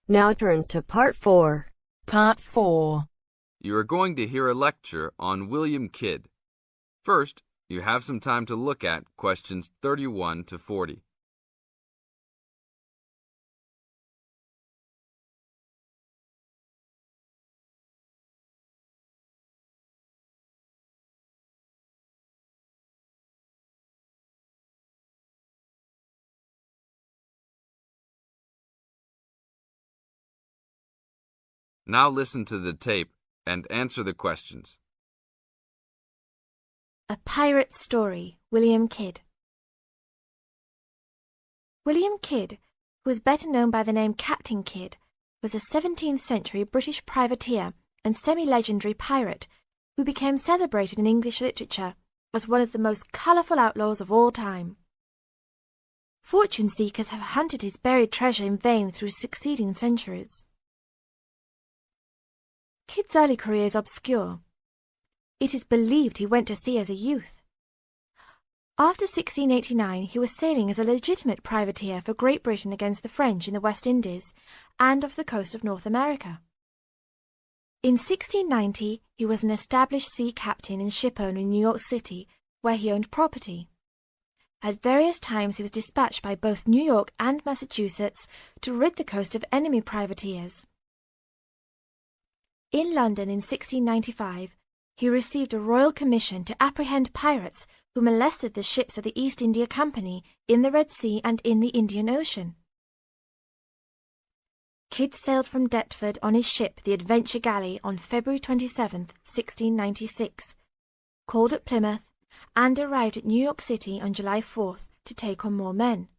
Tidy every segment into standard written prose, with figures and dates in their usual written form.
Now turns to Part 4. Part 4. You are going to hear a lecture on William Kidd. First, you have some time to look at questions 31 to 40. Now listen to the tape and answer the questions. A Pirate Story, William Kidd. William Kidd, who is better known by the name Captain Kidd, was a 17th century British privateer and semi-legendary pirate who became celebrated in English literature as one of the most colourful outlaws of all time. Fortune seekers have hunted his buried treasure in vain through succeeding centuries. Kidd's early career is obscure. It is believed he went to sea as a youth. After 1689, he was sailing as a legitimate privateer for Great Britain against the French in the West Indies and off the coast of North America. In 1690, he was an established sea captain and shipowner in New York City, where he owned property. At various times he was dispatched by both New York and Massachusetts to rid the coast of enemy privateers. In London in 1695, he received a royal commission to apprehend pirates who molested the ships of the East India Company in the Red Sea and in the Indian Ocean. Kidd sailed from Deptford on his ship, the Adventure Galley, on February 27, 1696, called at Plymouth, and arrived at New York City on July 4th to take on more men.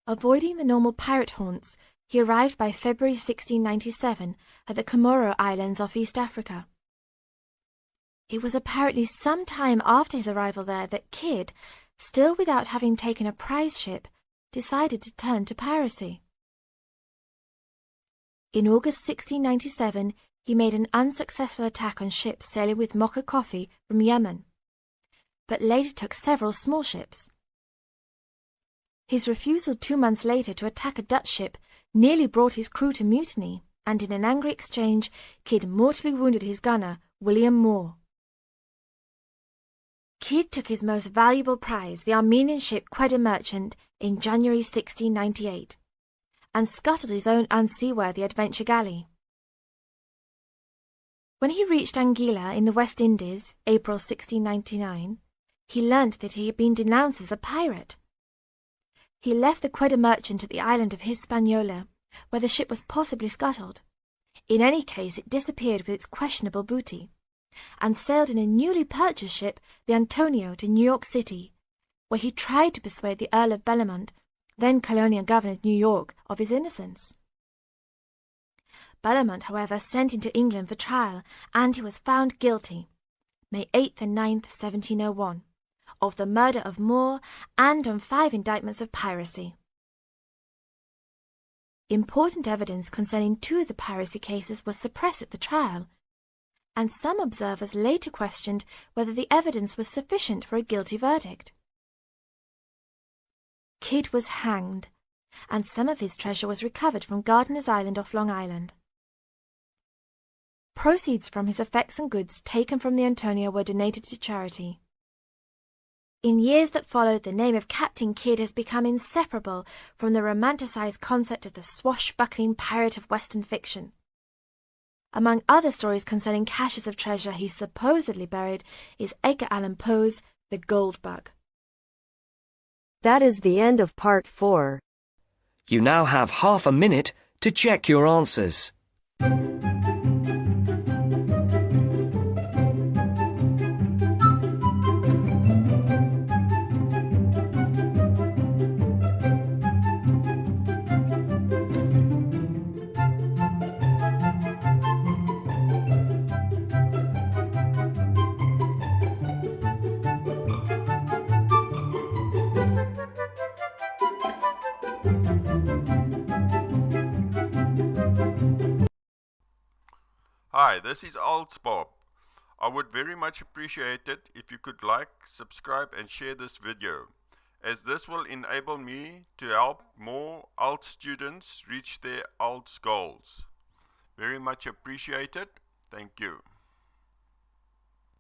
Avoiding the normal pirate haunts, he arrived by February 1697 at the Comoro Islands off East Africa. It was apparently some time after his arrival there that Kidd, still without having taken a prize ship, decided to turn to piracy. In August 1697, he made an unsuccessful attack on ships sailing with Mocha coffee from Yemen, but later took several small ships. His refusal 2 months later to attack a Dutch ship nearly brought his crew to mutiny, and in an angry exchange, Kidd mortally wounded his gunner, William Moore. Kidd took his most valuable prize, the Armenian ship Quedda Merchant, in January 1698, and scuttled his own unseaworthy Adventure Galley. When he reached Anguilla in the West Indies, April 1699, he learnt that he had been denounced as a pirate. He left the Quedda Merchant at the island of Hispaniola, where the ship was possibly scuttled. In any case, it disappeared with its questionable booty, and sailed in a newly purchased ship, the Antonio, to New York City, where he tried to persuade the Earl of Bellamont, then colonial governor of New York, of his innocence. Bellamont, however, sent him to England for trial, and he was found guilty, May 8th and 9th, 1701. Of the murder of Moore and on 5 indictments of piracy. Important evidence concerning 2 of the piracy cases was suppressed at the trial, and some observers later questioned whether the evidence was sufficient for a guilty verdict. Kidd was hanged, and some of his treasure was recovered from Gardiner's Island off Long Island. Proceeds from his effects and goods taken from the Antonio were donated to charity. In years that followed, the name of Captain Kidd has become inseparable from the romanticized concept of the swashbuckling pirate of Western fiction. Among other stories concerning caches of treasure he supposedly buried is Edgar Allan Poe's The Gold Bug. That is the end of Part 4. You now have half a minute to check your answers. Hi, this is IELTS Bob. I would very much appreciate it if you could like, subscribe and share this video. as this will enable me to help more IELTS students reach their IELTS goals. Very much appreciated. Thank you.